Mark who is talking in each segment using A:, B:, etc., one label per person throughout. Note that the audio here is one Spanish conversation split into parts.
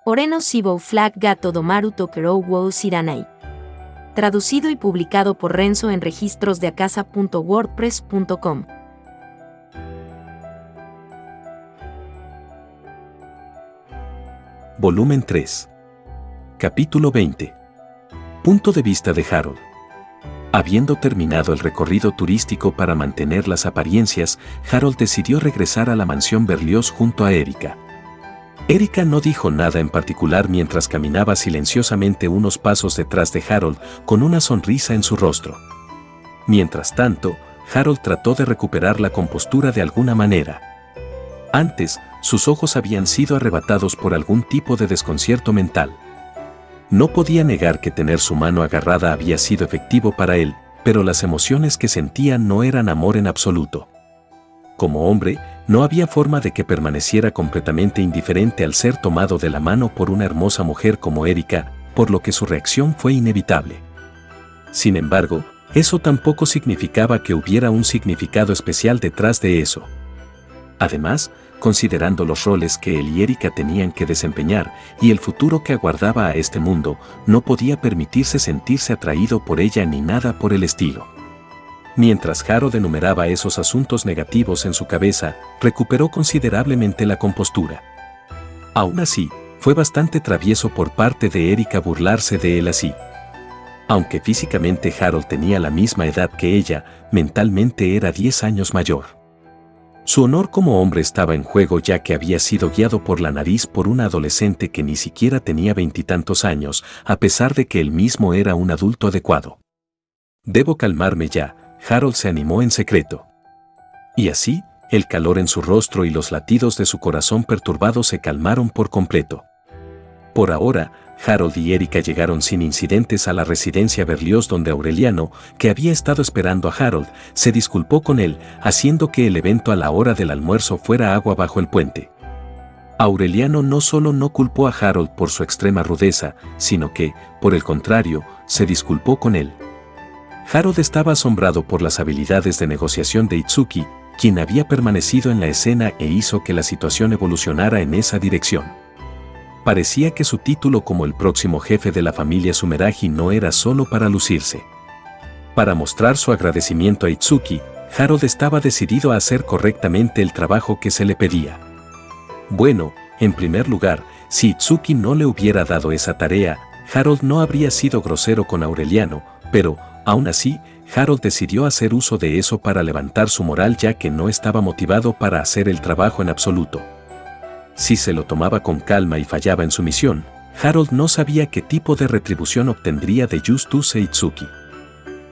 A: Oreno Sibou Flag Gato Domaru Tokerou Wou Siranai. Traducido y publicado por Renzo en registrosdeacasa.wordpress.com.
B: Volumen 3. Capítulo 20. Punto de vista de Harold. Habiendo terminado el recorrido turístico para mantener las apariencias, Harold decidió regresar a la mansión Berlioz junto a Erika. Erika no dijo nada en particular mientras caminaba silenciosamente unos pasos detrás de Harold con una sonrisa en su rostro. Mientras tanto, Harold trató de recuperar la compostura de alguna manera. Antes, sus ojos habían sido arrebatados por algún tipo de desconcierto mental. No podía negar que tener su mano agarrada había sido efectivo para él, pero las emociones que sentía no eran amor en absoluto. Como hombre, no había forma de que permaneciera completamente indiferente al ser tomado de la mano por una hermosa mujer como Erika, por lo que su reacción fue inevitable. Sin embargo, eso tampoco significaba que hubiera un significado especial detrás de eso. Además, considerando los roles que él y Erika tenían que desempeñar y el futuro que aguardaba a este mundo, no podía permitirse sentirse atraído por ella ni nada por el estilo. Mientras Harold enumeraba esos asuntos negativos en su cabeza, recuperó considerablemente la compostura. Aún así, fue bastante travieso por parte de Erika burlarse de él así. Aunque físicamente Harold tenía la misma edad que ella, mentalmente era 10 años mayor. Su honor como hombre estaba en juego ya que había sido guiado por la nariz por una adolescente que ni siquiera tenía 20 y tantos años, a pesar de que él mismo era un adulto adecuado. «Debo calmarme ya», Harold se animó en secreto. Y así, el calor en su rostro y los latidos de su corazón perturbado se calmaron por completo. Por ahora, Harold y Erika llegaron sin incidentes a la residencia Berlioz donde Aureliano, que había estado esperando a Harold, se disculpó con él, haciendo que el evento a la hora del almuerzo fuera agua bajo el puente. Aureliano no solo no culpó a Harold por su extrema rudeza, sino que, por el contrario, se disculpó con él. Harold estaba asombrado por las habilidades de negociación de Itsuki, quien había permanecido en la escena e hizo que la situación evolucionara en esa dirección. Parecía que su título como el próximo jefe de la familia Sumeragi no era solo para lucirse. Para mostrar su agradecimiento a Itsuki, Harold estaba decidido a hacer correctamente el trabajo que se le pedía. Bueno, en primer lugar, si Itsuki no le hubiera dado esa tarea, Harold no habría sido grosero con Aureliano, pero, aún así, Harold decidió hacer uso de eso para levantar su moral ya que no estaba motivado para hacer el trabajo en absoluto. Si se lo tomaba con calma y fallaba en su misión, Harold no sabía qué tipo de retribución obtendría de Justus e Itsuki.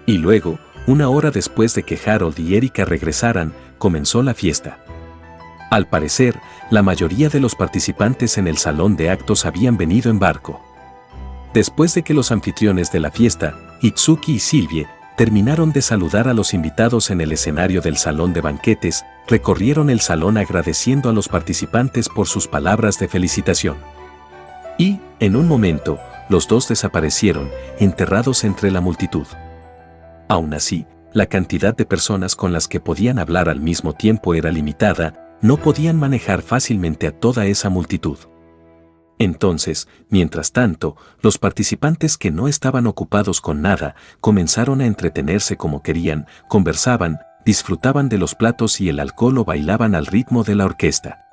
B: Y luego, una hora después de que Harold y Erika regresaran, comenzó la fiesta. Al parecer, la mayoría de los participantes en el salón de actos habían venido en barco. Después de que los anfitriones de la fiesta, Itsuki y Sylvie, terminaron de saludar a los invitados en el escenario del salón de banquetes, recorrieron el salón agradeciendo a los participantes por sus palabras de felicitación. Y, en un momento, los dos desaparecieron, enterrados entre la multitud. Aún así, la cantidad de personas con las que podían hablar al mismo tiempo era limitada, no podían manejar fácilmente a toda esa multitud. Entonces, mientras tanto, los participantes que no estaban ocupados con nada, comenzaron a entretenerse como querían, conversaban, disfrutaban de los platos y el alcohol o bailaban al ritmo de la orquesta.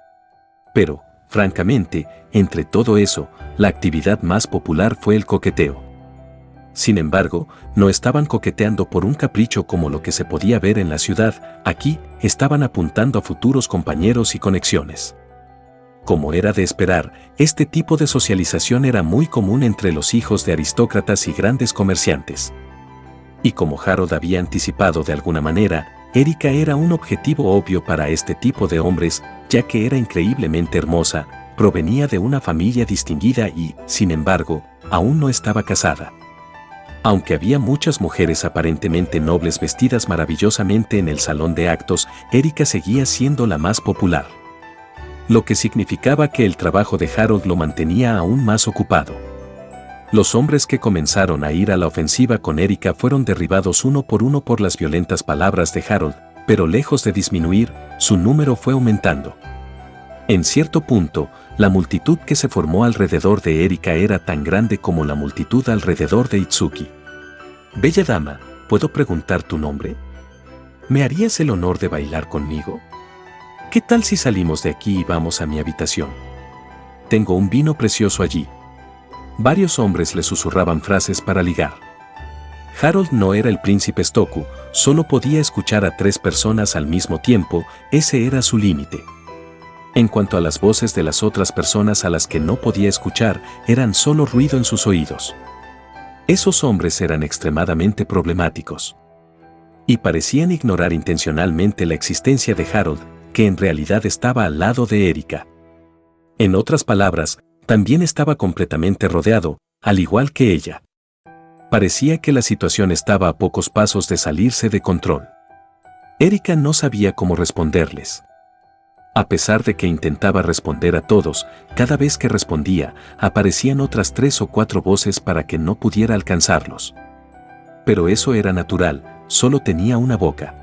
B: Pero, francamente, entre todo eso, la actividad más popular fue el coqueteo. Sin embargo, no estaban coqueteando por un capricho como lo que se podía ver en la ciudad, aquí, estaban apuntando a futuros compañeros y conexiones. Como era de esperar, este tipo de socialización era muy común entre los hijos de aristócratas y grandes comerciantes. Y como Harold había anticipado de alguna manera, Erika era un objetivo obvio para este tipo de hombres, ya que era increíblemente hermosa, provenía de una familia distinguida y, sin embargo, aún no estaba casada. Aunque había muchas mujeres aparentemente nobles vestidas maravillosamente en el salón de actos, Erika seguía siendo la más popular. Lo que significaba que el trabajo de Harold lo mantenía aún más ocupado. Los hombres que comenzaron a ir a la ofensiva con Erika fueron derribados uno por las violentas palabras de Harold, pero lejos de disminuir, su número fue aumentando. En cierto punto, la multitud que se formó alrededor de Erika era tan grande como la multitud alrededor de Itsuki. Bella dama, ¿puedo preguntar tu nombre? ¿Me harías el honor de bailar conmigo? ¿Qué tal si salimos de aquí y vamos a mi habitación? Tengo un vino precioso allí. Varios hombres le susurraban frases para ligar. Harold no era el príncipe Stoku, solo podía escuchar a 3 personas al mismo tiempo, ese era su límite. En cuanto a las voces de las otras personas a las que no podía escuchar, eran solo ruido en sus oídos. Esos hombres eran extremadamente problemáticos. Y parecían ignorar intencionalmente la existencia de Harold, que en realidad estaba al lado de Erika. En otras palabras, también estaba completamente rodeado, al igual que ella. Parecía que la situación estaba a pocos pasos de salirse de control. Erika no sabía cómo responderles. A pesar de que intentaba responder a todos, cada vez que respondía, aparecían otras 3 o 4 voces para que no pudiera alcanzarlos. Pero eso era natural, solo tenía una boca.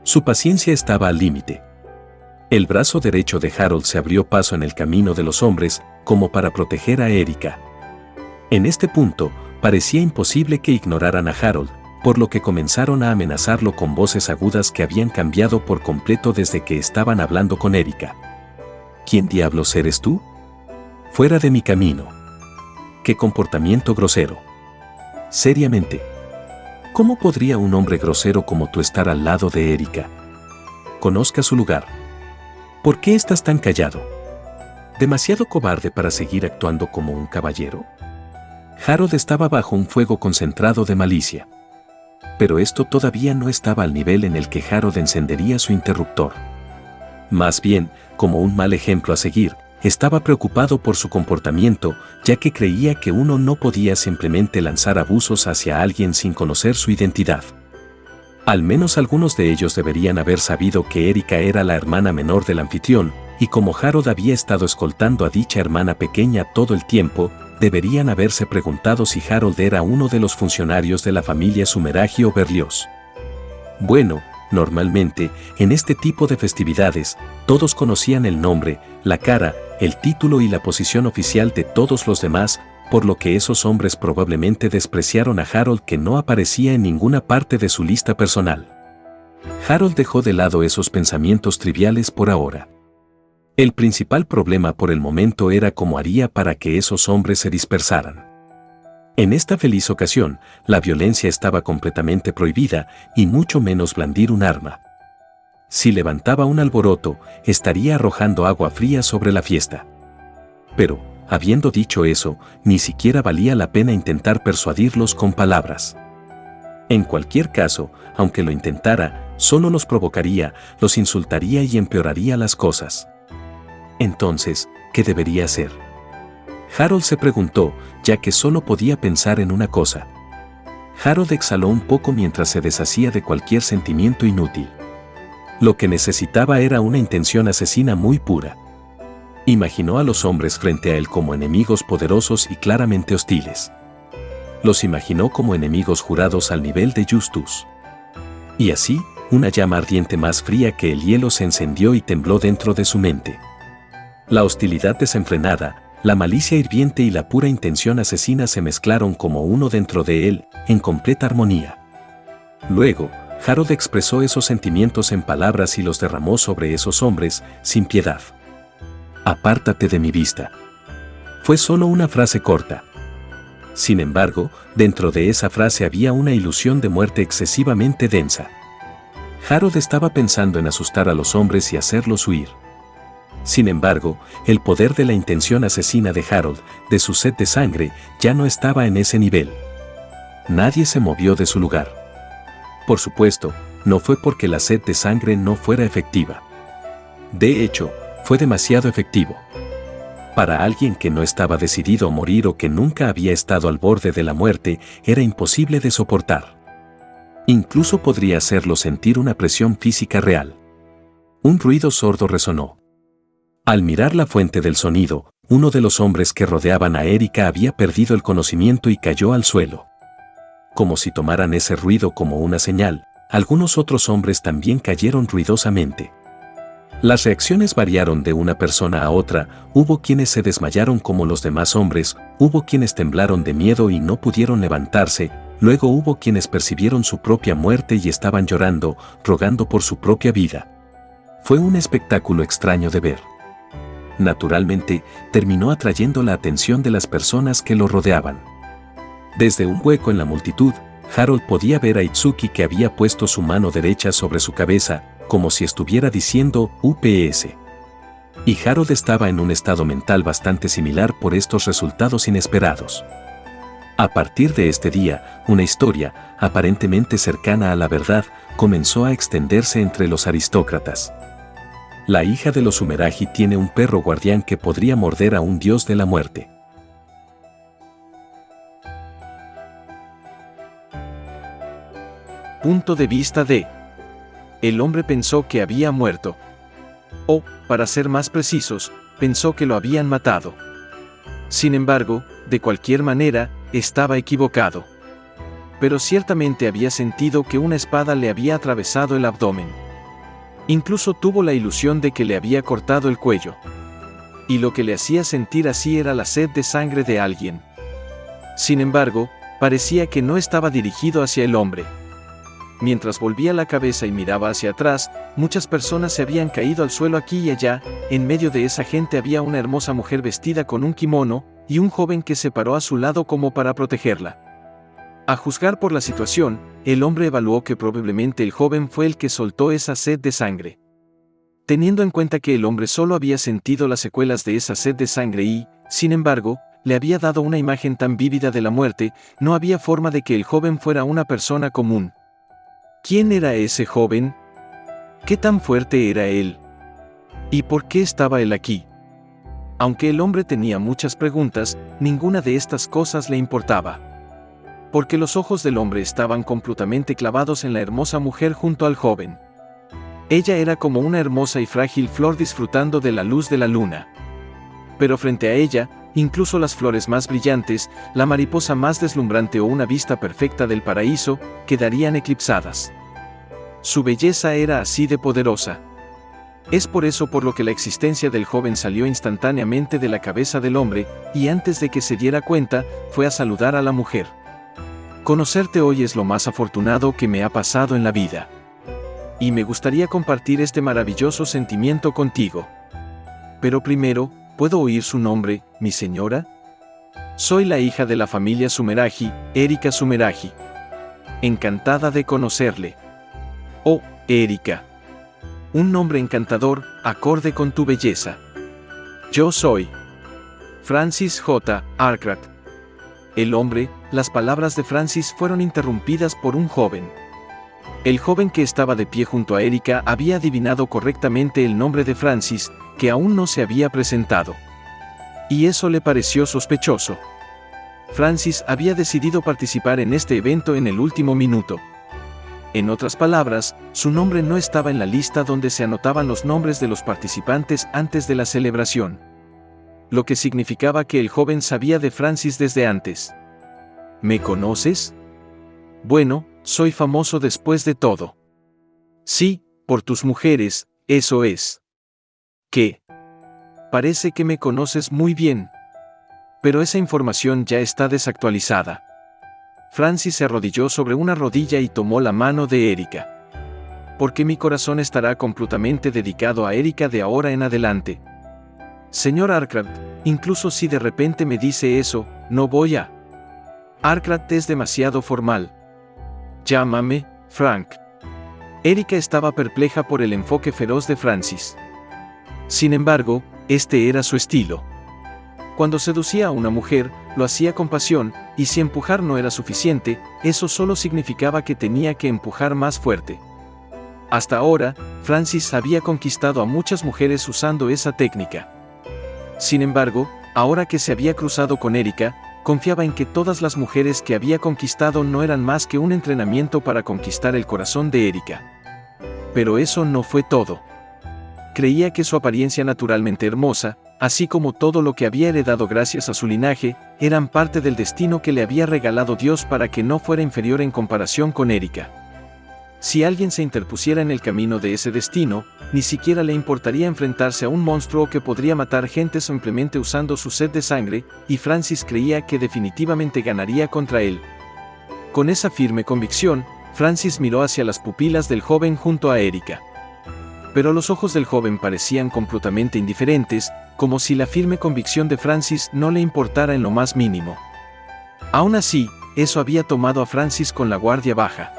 B: Su paciencia estaba al límite. El brazo derecho de Harold se abrió paso en el camino de los hombres, como para proteger a Erika. En este punto, parecía imposible que ignoraran a Harold, por lo que comenzaron a amenazarlo con voces agudas que habían cambiado por completo desde que estaban hablando con Erika. ¿Quién diablos eres tú? Fuera de mi camino. ¡Qué comportamiento grosero! Seriamente. ¿Cómo podría un hombre grosero como tú estar al lado de Erika? Conozca su lugar. ¿Por qué estás tan callado? ¿Demasiado cobarde para seguir actuando como un caballero? Harold estaba bajo un fuego concentrado de malicia. Pero esto todavía no estaba al nivel en el que Harold encendería su interruptor. Más bien, como un mal ejemplo a seguir, estaba preocupado por su comportamiento, ya que creía que uno no podía simplemente lanzar abusos hacia alguien sin conocer su identidad. Al menos algunos de ellos deberían haber sabido que Erika era la hermana menor del anfitrión, y como Harold había estado escoltando a dicha hermana pequeña todo el tiempo, deberían haberse preguntado si Harold era uno de los funcionarios de la familia Sumeragi o Berlioz. Bueno, normalmente, en este tipo de festividades, todos conocían el nombre, la cara, el título y la posición oficial de todos los demás, por lo que esos hombres probablemente despreciaron a Harold que no aparecía en ninguna parte de su lista personal. Harold dejó de lado esos pensamientos triviales por ahora. El principal problema por el momento era cómo haría para que esos hombres se dispersaran. En esta feliz ocasión, la violencia estaba completamente prohibida y mucho menos blandir un arma. Si levantaba un alboroto, estaría arrojando agua fría sobre la fiesta. Pero, habiendo dicho eso, ni siquiera valía la pena intentar persuadirlos con palabras. En cualquier caso, aunque lo intentara, solo los provocaría, los insultaría y empeoraría las cosas. Entonces, ¿qué debería hacer? Harold se preguntó, ya que solo podía pensar en una cosa. Harold exhaló un poco mientras se deshacía de cualquier sentimiento inútil. Lo que necesitaba era una intención asesina muy pura. Imaginó a los hombres frente a él como enemigos poderosos y claramente hostiles. Los imaginó como enemigos jurados al nivel de Justus. Y así, una llama ardiente más fría que el hielo se encendió y tembló dentro de su mente. La hostilidad desenfrenada, la malicia hirviente y la pura intención asesina se mezclaron como uno dentro de él, en completa armonía. Luego, Harold expresó esos sentimientos en palabras y los derramó sobre esos hombres, sin piedad. «Apártate de mi vista». Fue solo una frase corta. Sin embargo, dentro de esa frase había una ilusión de muerte excesivamente densa. Harold estaba pensando en asustar a los hombres y hacerlos huir. Sin embargo, el poder de la intención asesina de Harold, de su sed de sangre, ya no estaba en ese nivel. Nadie se movió de su lugar. Por supuesto, no fue porque la sed de sangre no fuera efectiva. De hecho, fue demasiado efectivo. Para alguien que no estaba decidido a morir o que nunca había estado al borde de la muerte, era imposible de soportar. Incluso podría hacerlo sentir una presión física real. Un ruido sordo resonó. Al mirar la fuente del sonido, uno de los hombres que rodeaban a Erika había perdido el conocimiento y cayó al suelo. Como si tomaran ese ruido como una señal, algunos otros hombres también cayeron ruidosamente. Las reacciones variaron de una persona a otra, hubo quienes se desmayaron como los demás hombres, hubo quienes temblaron de miedo y no pudieron levantarse, luego hubo quienes percibieron su propia muerte y estaban llorando, rogando por su propia vida. Fue un espectáculo extraño de ver. Naturalmente, terminó atrayendo la atención de las personas que lo rodeaban. Desde un hueco en la multitud, Harold podía ver a Itsuki que había puesto su mano derecha sobre su cabeza, como si estuviera diciendo UPS. Y Harold estaba en un estado mental bastante similar por estos resultados inesperados. A partir de este día, una historia, aparentemente cercana a la verdad, comenzó a extenderse entre los aristócratas. La hija de los Sumeragi tiene un perro guardián que podría morder a un dios de la muerte.
C: Punto de vista de: el hombre pensó que había muerto. O, para ser más precisos, pensó que lo habían matado. Sin embargo, de cualquier manera, estaba equivocado. Pero ciertamente había sentido que una espada le había atravesado el abdomen. Incluso tuvo la ilusión de que le había cortado el cuello. Y lo que le hacía sentir así era la sed de sangre de alguien. Sin embargo, parecía que no estaba dirigido hacia el hombre. Mientras volvía la cabeza y miraba hacia atrás, muchas personas se habían caído al suelo aquí y allá. En medio de esa gente había una hermosa mujer vestida con un kimono, y un joven que se paró a su lado como para protegerla. A juzgar por la situación, el hombre evaluó que probablemente el joven fue el que soltó esa sed de sangre. Teniendo en cuenta que el hombre solo había sentido las secuelas de esa sed de sangre y, sin embargo, le había dado una imagen tan vívida de la muerte, no había forma de que el joven fuera una persona común. ¿Quién era ese joven? ¿Qué tan fuerte era él? ¿Y por qué estaba él aquí? Aunque el hombre tenía muchas preguntas, ninguna de estas cosas le importaba. Porque los ojos del hombre estaban completamente clavados en la hermosa mujer junto al joven. Ella era como una hermosa y frágil flor disfrutando de la luz de la luna. Pero frente a ella, incluso las flores más brillantes, la mariposa más deslumbrante o una vista perfecta del paraíso, quedarían eclipsadas. Su belleza era así de poderosa. Es por eso por lo que la existencia del joven salió instantáneamente de la cabeza del hombre, y antes de que se diera cuenta, fue a saludar a la mujer. Conocerte hoy es lo más afortunado que me ha pasado en la vida. Y me gustaría compartir este maravilloso sentimiento contigo. Pero primero, ¿puedo oír su nombre, mi señora? Soy la hija de la familia Sumeragi, Erika Sumeragi. Encantada de conocerle. Oh, Erika. Un nombre encantador, acorde con tu belleza. Yo soy Francis J. Arkwright. El hombre, las palabras de Francis fueron interrumpidas por un joven. El joven que estaba de pie junto a Erika había adivinado correctamente el nombre de Francis, que aún no se había presentado. Y eso le pareció sospechoso. Francis había decidido participar en este evento en el último minuto. En otras palabras, su nombre no estaba en la lista donde se anotaban los nombres de los participantes antes de la celebración. Lo que significaba que el joven sabía de Francis desde antes. ¿Me conoces? Bueno, soy famoso después de todo. Sí, por tus mujeres, eso es. ¿Qué? Parece que me conoces muy bien. Pero esa información ya está desactualizada. Francis se arrodilló sobre una rodilla y tomó la mano de Erika. Porque mi corazón estará completamente dedicado a Erika de ahora en adelante. Señor Arkwright, incluso si de repente me dice eso, no voy a. Arkwright es demasiado formal. Llámame, Frank. Erika estaba perpleja por el enfoque feroz de Francis. Sin embargo, este era su estilo. Cuando seducía a una mujer, lo hacía con pasión, y si empujar no era suficiente, eso solo significaba que tenía que empujar más fuerte. Hasta ahora, Francis había conquistado a muchas mujeres usando esa técnica. Sin embargo, ahora que se había cruzado con Erika, confiaba en que todas las mujeres que había conquistado no eran más que un entrenamiento para conquistar el corazón de Erika. Pero eso no fue todo. Creía que su apariencia naturalmente hermosa, así como todo lo que había heredado gracias a su linaje, eran parte del destino que le había regalado Dios para que no fuera inferior en comparación con Erika. si alguien se interpusiera en el camino de ese destino, ni siquiera le importaría enfrentarse a un monstruo que podría matar gente simplemente usando su sed de sangre, y Francis creía que definitivamente ganaría contra él. Con esa firme convicción, Francis miró hacia las pupilas del joven junto a Erika. Pero los ojos del joven parecían completamente indiferentes, como si la firme convicción de Francis no le importara en lo más mínimo. Aún así, eso había tomado a Francis con la guardia baja.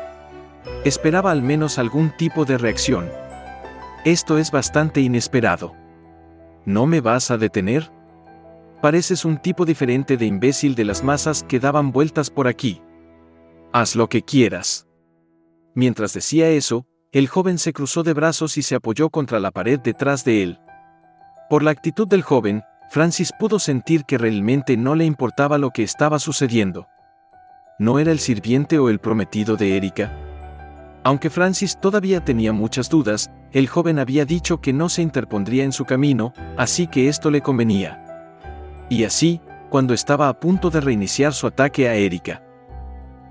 C: Esperaba al menos algún tipo de reacción. Esto es bastante inesperado. ¿No me vas a detener? Pareces un tipo diferente de imbécil de las masas que daban vueltas por aquí. Haz lo que quieras. Mientras decía eso, el joven se cruzó de brazos y se apoyó contra la pared detrás de él. Por la actitud del joven, Francis pudo sentir que realmente no le importaba lo que estaba sucediendo. ¿No era el sirviente o el prometido de Erika? Aunque Francis todavía tenía muchas dudas, el joven había dicho que no se interpondría en su camino, así que esto le convenía. Y así, cuando estaba a punto de reiniciar su ataque a Erika.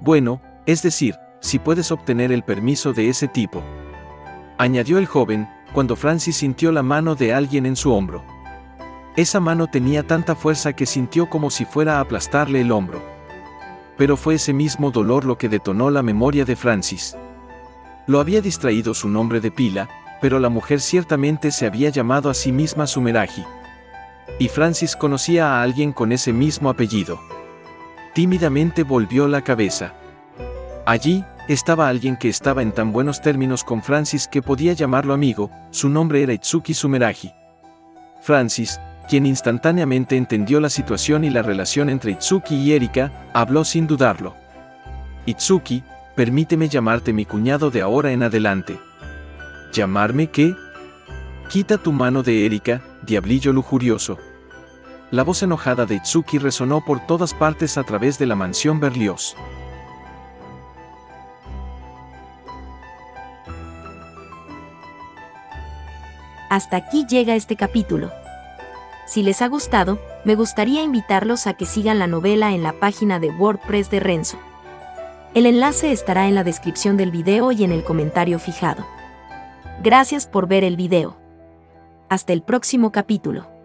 C: Bueno, es decir, si puedes obtener el permiso de ese tipo, añadió el joven, cuando Francis sintió la mano de alguien en su hombro. Esa mano tenía tanta fuerza que sintió como si fuera a aplastarle el hombro. Pero fue ese mismo dolor lo que detonó la memoria de Francis. Lo había distraído su nombre de pila, pero la mujer ciertamente se había llamado a sí misma Sumeraji. Y Francis conocía a alguien con ese mismo apellido. Tímidamente volvió la cabeza. Allí, estaba alguien que estaba en tan buenos términos con Francis que podía llamarlo amigo, su nombre era Itsuki Sumeraji. Francis, quien instantáneamente entendió la situación y la relación entre Itsuki y Erika, habló sin dudarlo. Itsuki, permíteme llamarte mi cuñado de ahora en adelante. ¿Llamarme qué? Quita tu mano de Erika, diablillo lujurioso. La voz enojada de Itsuki resonó por todas partes a través de la mansión Berlioz.
A: Hasta aquí llega este capítulo. Si les ha gustado, me gustaría invitarlos a que sigan la novela en la página de WordPress de Renzo. El enlace estará en la descripción del video y en el comentario fijado. Gracias por ver el video. Hasta el próximo capítulo.